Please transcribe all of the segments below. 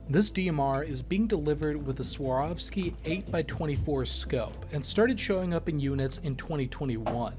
This DMR is being delivered with a Swarovski 8x24 scope and started showing up in units in 2021.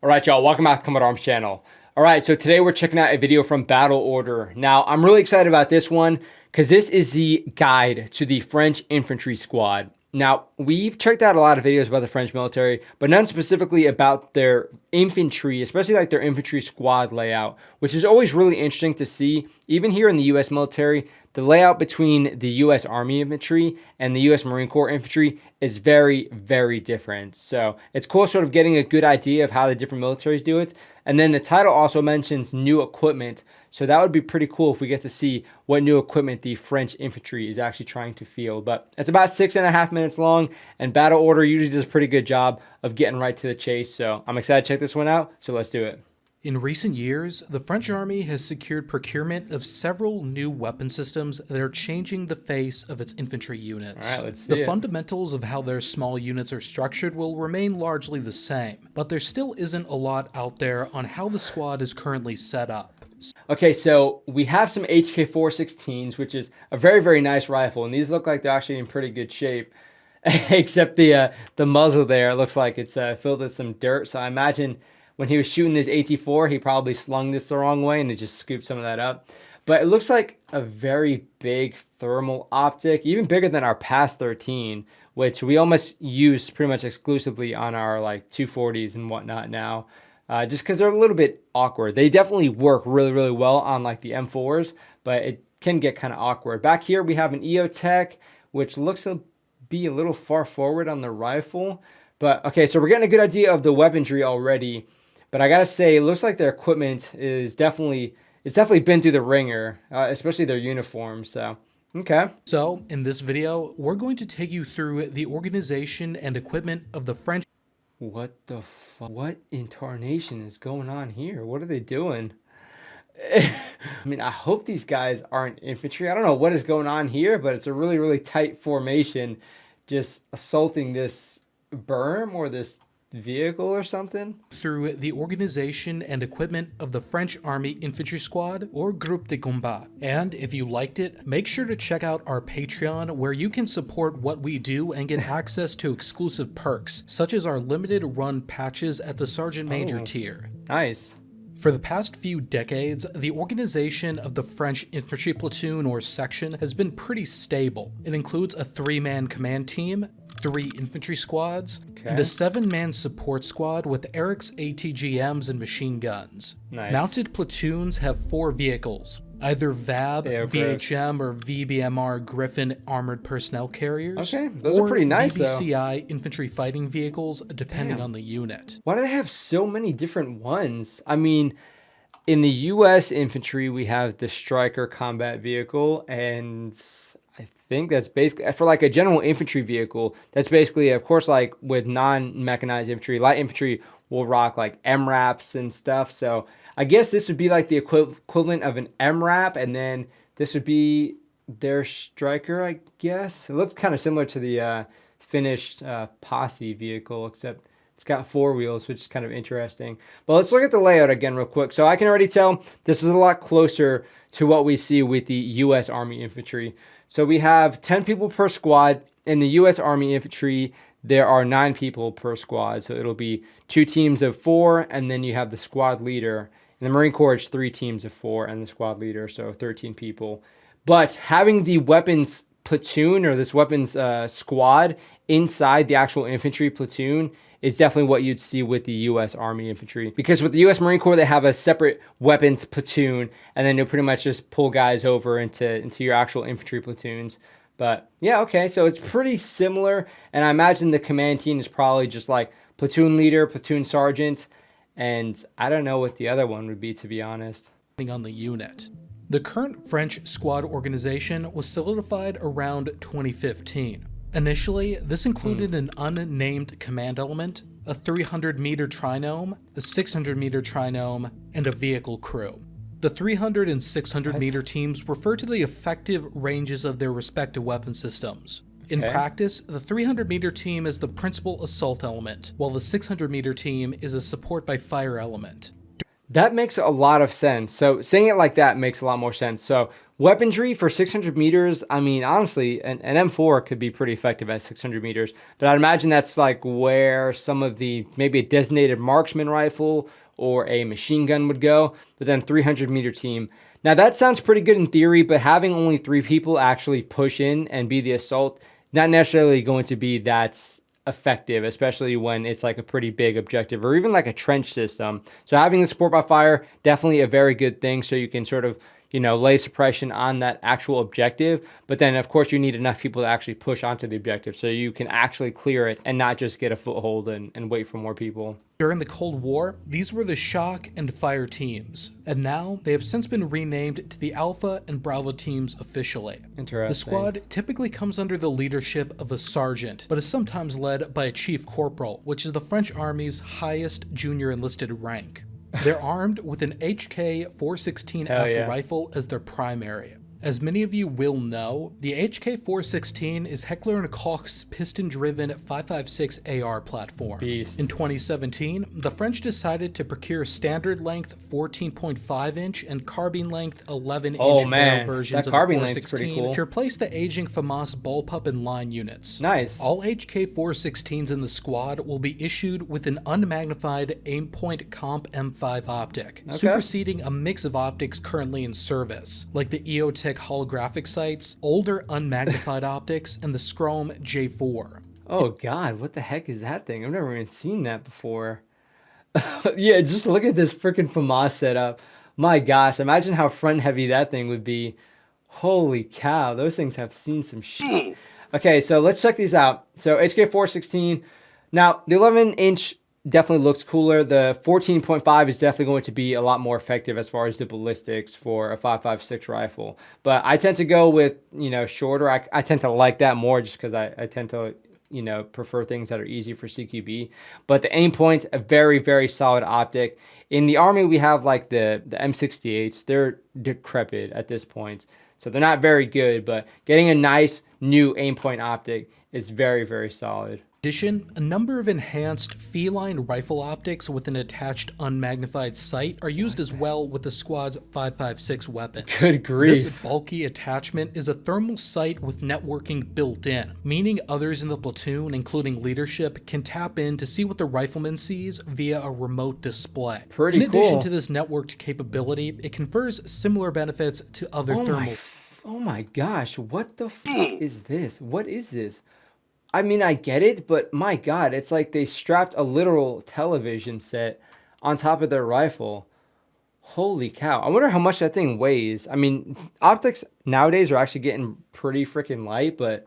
All right, y'all, welcome back to Commodore Arms channel. All right, so today we're checking out a video from Battle Order. Now, I'm really excited about this one because this is the guide to the French infantry squad. Now, we've checked out a lot of videos about the French military, but none specifically about their infantry, especially like their infantry squad layout, which is always really interesting to see. Even here in the US military, the layout between the US Army infantry and the US Marine Corps infantry is very, very different. So it's cool sort of getting a good idea of how the different militaries do it. And then the title also mentions new equipment. So that would be pretty cool if we get to see what new equipment the French infantry is actually trying to field. But it's about 6.5 minutes long, and Battle Order usually does a pretty good job of getting right to the chase. So I'm excited to check this one out. So let's do it. In recent years, the French army has secured procurement of several new weapon systems that are changing the face of its infantry units. All right, let's see The it. fundamentals of how their small units are structured will remain largely the same, but there still isn't a lot out there on how the squad is currently set up. Okay, so we have some HK416s, which is a very, very nice rifle, and these look like they're actually in pretty good shape, except the muzzle there looks like it's filled with some dirt. So I imagine when he was shooting this AT4, he probably slung this the wrong way and it just scooped some of that up. But it looks like a very big thermal optic, even bigger than our PAS 13, which we almost use pretty much exclusively on our like 240s and whatnot now. Just because they're a little bit awkward. They definitely work really, really well on like the M4s, but it can get kind of awkward. Back here we have an EOTech, which looks to be a little far forward on the rifle. But okay, so we're getting a good idea of the weaponry already. But I gotta say, it looks like their equipment is definitely been through the ringer, especially their uniforms. So okay. So in this video, we're going to take you through the organization and equipment of the French. What the fuck? What in tarnation is going on here? What are they doing? I mean, I hope these guys aren't infantry. I don't know what is going on here, but it's a really, really tight formation just assaulting this berm or this vehicle or something. Through the organization and equipment of the French Army Infantry Squad, or Groupe de Combat. And if you liked it, make sure to check out our Patreon, where you can support what we do and get access to exclusive perks, such as our limited run patches at the Sergeant Major tier. Nice. For the past few decades, the organization of the French infantry platoon or section has been pretty stable. It includes a 3-man command team, 3 infantry squads, and a 7-man support squad with Eric's ATGMs and machine guns. Nice. Mounted platoons have 4 vehicles, either VAB, VHM, or VBMR Griffin armored personnel carriers. Okay, those are pretty nice though. VBCI infantry fighting vehicles, depending on the unit. Why do they have so many different ones? I mean, in the US infantry, we have the Striker combat vehicle, and I think that's basically, for like a general infantry vehicle, that's basically, of course, like with non-mechanized infantry, light infantry will rock like MRAPs and stuff. So I guess this would be like the equivalent of an MRAP, and then this would be their Striker, I guess. It looks kind of similar to the finished Posse vehicle, except it's got 4 wheels, which is kind of interesting. But let's look at the layout again real quick. So I can already tell this is a lot closer to what we see with the U.S. Army Infantry. So we have 10 people per squad. In the U.S. Army Infantry, there are 9 people per squad. So it'll be 2 teams of 4, and then you have the squad leader. In the Marine Corps, it's 3 teams of 4 and the squad leader, so 13 people. But having the weapons platoon or this weapons squad inside the actual infantry platoon is definitely what you'd see with the U.S. Army Infantry. Because with the U.S. Marine Corps, they have a separate weapons platoon, and then you'll pretty much just pull guys over into your actual infantry platoons. But yeah, okay, so it's pretty similar, and I imagine the command team is probably just like platoon leader, platoon sergeant, and I don't know what the other one would be, to be honest. On the unit. The current French squad organization was solidified around 2015. Initially, this included an unnamed command element, a 300-meter trinome, a 600-meter trinome, and a vehicle crew. The 300 and 600-meter teams refer to the effective ranges of their respective weapon systems. In practice, the 300-meter team is the principal assault element, while the 600-meter team is a support by fire element. That makes a lot of sense. So saying it like that makes a lot more sense. So Weaponry for 600 meters, I mean, honestly, an M4 could be pretty effective at 600 meters, but I'd imagine that's like where some of the, maybe a designated marksman rifle or a machine gun would go, but then 300-meter team. Now that sounds pretty good in theory, but having only 3 people actually push in and be the assault, not necessarily going to be that effective, especially when it's like a pretty big objective or even like a trench system. So having the support by fire, definitely a very good thing, so you can sort of, you know, lay suppression on that actual objective. But then of course you need enough people to actually push onto the objective so you can actually clear it and not just get a foothold and wait for more people. During the Cold War, these were the Shock and Fire teams, and now they have since been renamed to the Alpha and Bravo teams officially. Interesting. The squad typically comes under the leadership of a sergeant, but is sometimes led by a chief corporal, which is the French Army's highest junior enlisted rank. They're armed with an HK-416F rifle as their primary. As many of you will know, the HK-416 is Heckler & Koch's piston-driven 5.56 AR platform. In 2017, the French decided to procure standard-length 14.5-inch and carbine-length 11-inch barrel versions of the 416 to replace the aging FAMAS bullpup and line units. Nice. All HK-416s in the squad will be issued with an unmagnified Aimpoint Comp M5 optic, superseding a mix of optics currently in service, like the EOTech holographic sights, older unmagnified optics, and the Schrome J4. Oh god, what the heck is that thing? I've never even seen that before. Yeah, just look at this freaking FAMAS setup. My gosh, imagine how front heavy that thing would be. Holy cow, those things have seen some shit. Okay, so let's check these out. So HK-416. Now, the 11-inch definitely looks cooler. The 14.5 is definitely going to be a lot more effective as far as the ballistics for a 5.56 rifle. But I tend to go with, you know, shorter. I tend to like that more just because I tend to, you know, prefer things that are easy for CQB. But the aim point, a very, very solid optic. In the Army, we have like the M68s. They're decrepit at this point, so they're not very good. But getting a nice new aim point optic is very, very solid. In addition, a number of enhanced feline rifle optics with an attached unmagnified sight are used as well with the squad's 5.56 weapons. Good grief. This bulky attachment is a thermal sight with networking built in, meaning others in the platoon, including leadership, can tap in to see what the rifleman sees via a remote display. Pretty cool. In addition to this networked capability, it confers similar benefits to other thermal. Oh my gosh, what the fuck is this? What is this? I mean, I get it, but my god, it's like they strapped a literal television set on top of their rifle. Holy cow. I wonder how much that thing weighs. I mean, optics nowadays are actually getting pretty freaking light, but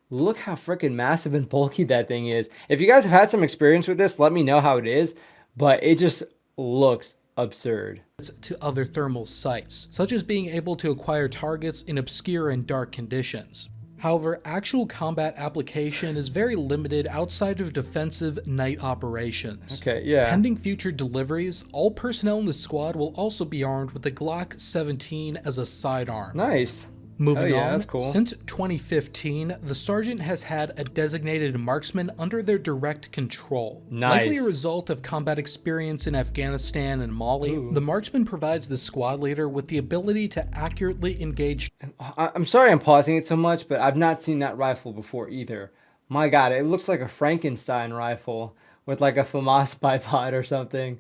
look how freaking massive and bulky that thing is. If you guys have had some experience with this, let me know how it is, but it just looks absurd. To other thermal sights, such as being able to acquire targets in obscure and dark conditions. However, actual combat application is very limited outside of defensive night operations. Okay, yeah. Pending future deliveries, all personnel in the squad will also be armed with the Glock 17 as a sidearm. Nice. Moving on, that's cool. Since 2015, the sergeant has had a designated marksman under their direct control. Nice. Likely a result of combat experience in Afghanistan and Mali, the marksman provides the squad leader with the ability to accurately engage. I'm sorry I'm pausing it so much, but I've not seen that rifle before either. My god, it looks like a Frankenstein rifle with like a FAMAS bipod or something.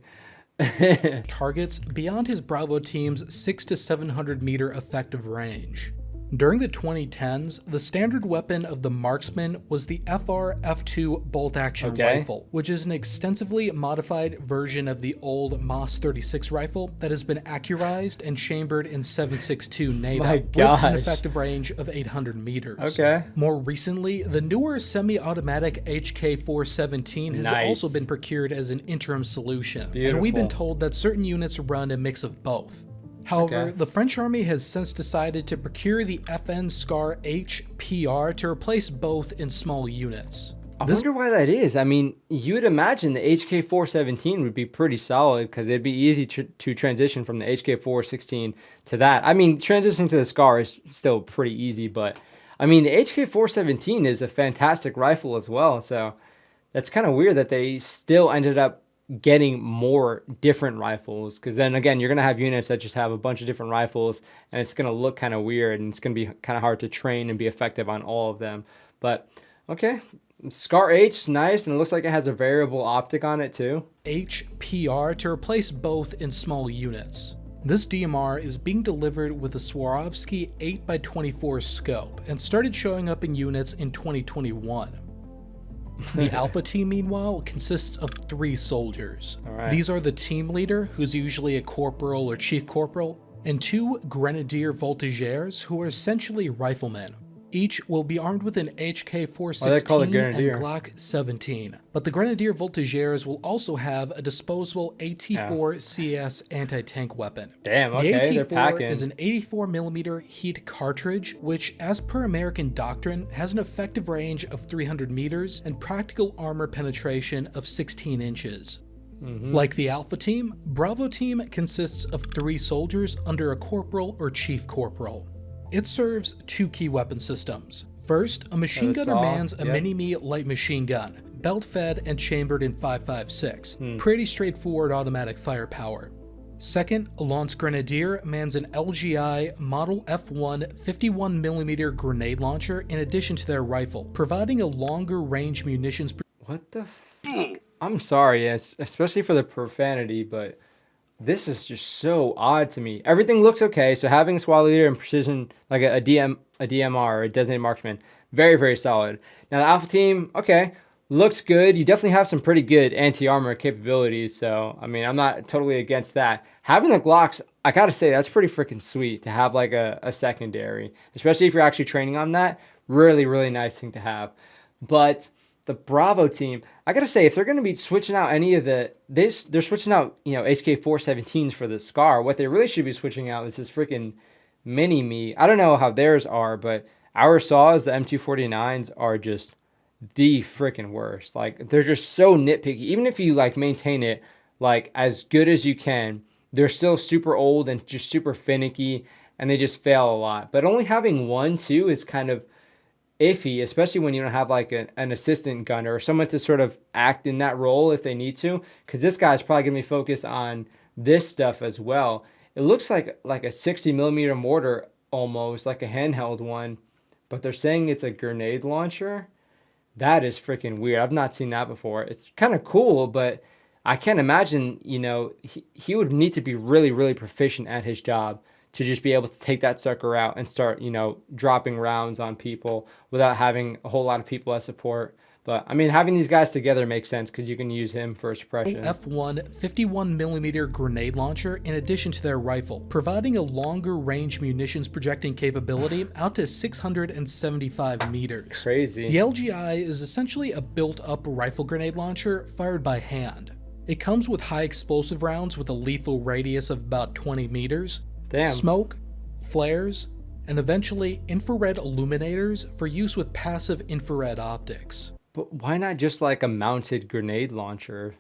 Targets beyond his Bravo team's 600 to 700 meter effective range. During the 2010s, the standard weapon of the marksman was the FR-F2 bolt-action rifle, which is an extensively modified version of the old MAS 36 rifle that has been accurized and chambered in 7.62 NATO with an effective range of 800 meters. More recently, the newer semi-automatic HK-417 has also been procured as an interim solution, and we've been told that certain units run a mix of both. However, the French army has since decided to procure the FN SCAR HPR to replace both in small units. I wonder why that is. I mean, you would imagine the HK-417 would be pretty solid because it'd be easy to transition from the HK-416 to that. I mean, transitioning to the SCAR is still pretty easy, but I mean, the HK-417 is a fantastic rifle as well, so that's kind of weird that they still ended up getting more different rifles, because then again you're going to have units that just have a bunch of different rifles, and it's going to look kind of weird, and it's going to be kind of hard to train and be effective on all of them. But okay, Scar H is nice, and it looks like it has a variable optic on it too. HPR to replace both in small units. This DMR is being delivered with a Swarovski 8x24 scope and started showing up in units in 2021. The Alpha team, meanwhile, consists of 3 soldiers. These are the team leader, who's usually a corporal or chief corporal, and 2 grenadier voltigeurs, who are essentially riflemen. Each will be armed with an HK-416 and Glock 17, but the grenadier voltigeurs will also have a disposable AT-4 CS anti-tank weapon. Damn, okay, the they're packing. AT-4 is an 84mm heat cartridge, which, as per American doctrine, has an effective range of 300 meters and practical armor penetration of 16 inches. Like the Alpha team, Bravo team consists of 3 soldiers under a corporal or chief corporal. It serves 2 key weapon systems. First, a machine gunner mans a mini-me light machine gun, belt-fed and chambered in 5.56. Pretty straightforward automatic firepower. Second, a Lance Grenadier mans an LGI Model F1 51mm grenade launcher in addition to their rifle, providing a longer range munitions. What the f***? I'm sorry, yes, especially for the profanity, but this is just so odd to me. Everything looks okay, so having a SWAT leader and precision, like a DMR, or a designated marksman, very, very solid. Now the Alpha team, okay, looks good. You definitely have some pretty good anti-armor capabilities, so, I mean, I'm not totally against that. Having the Glocks, I gotta say, that's pretty freaking sweet to have like a secondary, especially if you're actually training on that. Really, really nice thing to have. But the Bravo team, I gotta say, if they're gonna be switching out any of they're switching out, you know, HK-417s for the Scar. What they really should be switching out is this freaking mini-me. I don't know how theirs are, but our saws, the M249s, are just the freaking worst. Like, they're just so nitpicky. Even if you like maintain it like as good as you can, they're still super old and just super finicky, and they just fail a lot. But only having 1, 2 is kind of iffy, especially when you don't have like an assistant gunner or someone to sort of act in that role if they need to, because this guy's probably gonna be focused on this stuff as well. It looks like a 60mm mortar, almost like a handheld one, but they're saying it's a grenade launcher. That is freaking weird. I've not seen that before. It's kind of cool, but I can't imagine, you know, he would need to be really, really proficient at his job to just be able to take that sucker out and start, you know, dropping rounds on people without having a whole lot of people as support. But, I mean, having these guys together makes sense because you can use him for suppression. F1 51mm grenade launcher in addition to their rifle, providing a longer range munitions projecting capability out to 675 meters. Crazy. The LGI is essentially a built-up rifle grenade launcher fired by hand. It comes with high explosive rounds with a lethal radius of about 20 meters, smoke, flares, and eventually infrared illuminators for use with passive infrared optics. But why not just like a mounted grenade launcher?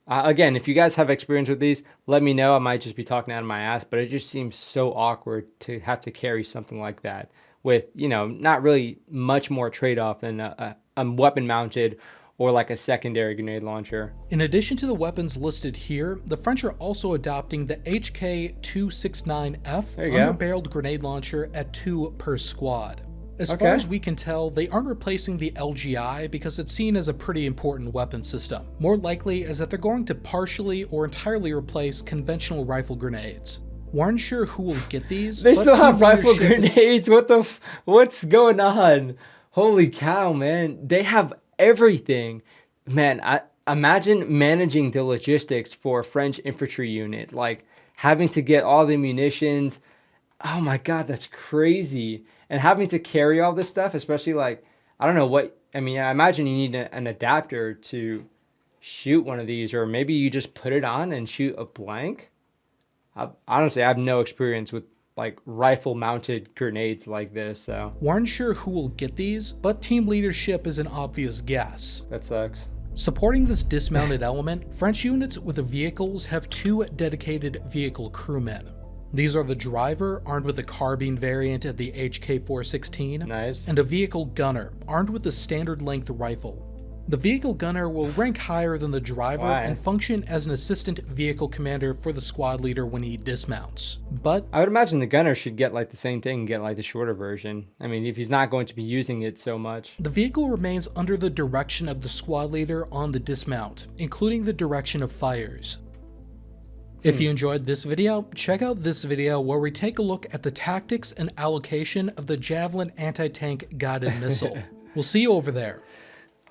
Again, if you guys have experience with these, let me know. I might just be talking out of my ass, but it just seems so awkward to have to carry something like that with, you know, not really much more trade-off than a weapon mounted or like a secondary grenade launcher. In addition to the weapons listed here, the French are also adopting the HK-269F underbarreled grenade launcher at 2 per squad. As far as we can tell, they aren't replacing the LGI because it's seen as a pretty important weapon system. More likely is that they're going to partially or entirely replace conventional rifle grenades. Weren't sure who will get these. They still have rifle grenades. What's going on? Holy cow, man. They have everything. Man, I imagine managing the logistics for a French infantry unit, like having to get all the munitions. Oh my god, that's crazy. And having to carry all this stuff, especially like, I don't know what, I mean, I imagine you need an adapter to shoot one of these, or maybe you just put it on and shoot a blank. Honestly, I have no experience with like rifle mounted grenades like this, so. Weren't sure who will get these, but team leadership is an obvious guess. That sucks. Supporting this dismounted element, French units with the vehicles have 2 dedicated vehicle crewmen. These are the driver, armed with a carbine variant of the HK-416, nice, and a vehicle gunner, armed with a standard length rifle. The vehicle gunner will rank higher than the driver Why? and function as an assistant vehicle commander for the squad leader when he dismounts. But I would imagine the gunner should get like the same thing and get like the shorter version. I mean, if he's not going to be using it so much. the vehicle remains under the direction of the squad leader on the dismount, including the direction of fires. If you enjoyed this video, check out this video where we take a look at the tactics and allocation of the Javelin anti-tank guided missile. We'll see you over there.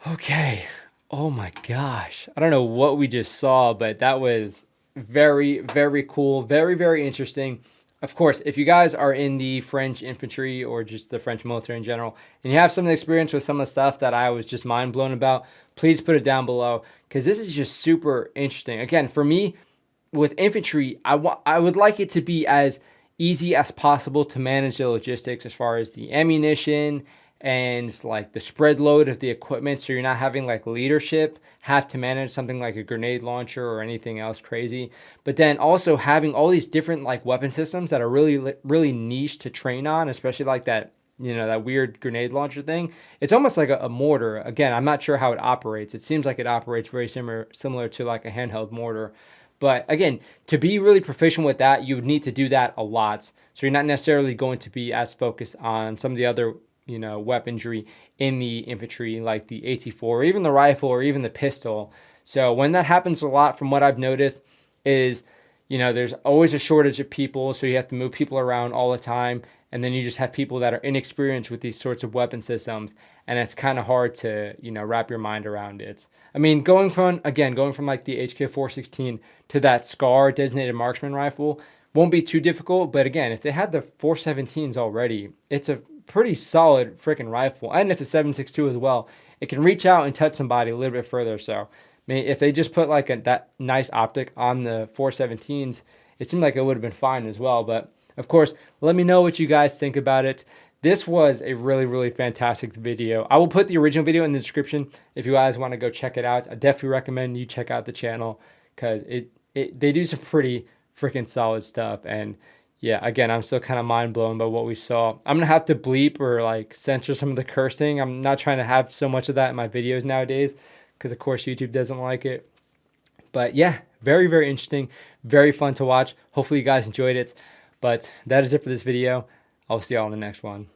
Okay. Oh my gosh. I don't know what we just saw, but that was very, very cool. Very, very interesting. Of course, if you guys are in the French infantry or just the French military in general, and you have some experience with some of the stuff that I was just mind blown about, please put it down below, because this is just super interesting. Again, for me, with infantry, I would like it to be as easy as possible to manage the logistics as far as the ammunition and like the spread load of the equipment, so you're not having like leadership have to manage something like a grenade launcher or anything else crazy. But then also having all these different like weapon systems that are really niche to train on, especially like that, you know, that weird grenade launcher thing. It's almost like a mortar. Again, I'm not sure how it operates. It seems like it operates very similar to like a handheld mortar. But again, to be really proficient with that, you would need to do that a lot. So you're not necessarily going to be as focused on some of the other, you know, weaponry in the infantry, like the AT4 or even the rifle or even the pistol. So when that happens a lot, from what I've noticed, is, you know, there's always a shortage of people, so you have to move people around all the time, and then you just have people that are inexperienced with these sorts of weapon systems, and it's kind of hard to, you know, wrap your mind around it. I mean, going from like the HK416 to that SCAR designated marksman rifle won't be too difficult, but again, if they had the 417s already, it's a pretty solid freaking rifle, and it's a 7.62 as well. It can reach out and touch somebody a little bit further. So I mean, if they just put like that nice optic on the 417s, it seemed like it would have been fine as well. But of course, let me know what you guys think about it. This was a really, really fantastic video. I will put the original video in the description if you guys want to go check it out. I definitely recommend you check out the channel, because they do some pretty freaking solid stuff. And yeah, again, I'm still kind of mind blown by what we saw. I'm gonna have to bleep or like censor some of the cursing. I'm not trying to have so much of that in my videos nowadays, because of course YouTube doesn't like it. But yeah, very, very interesting, very fun to watch. Hopefully you guys enjoyed it. But that is it for this video. I'll see y'all in the next one.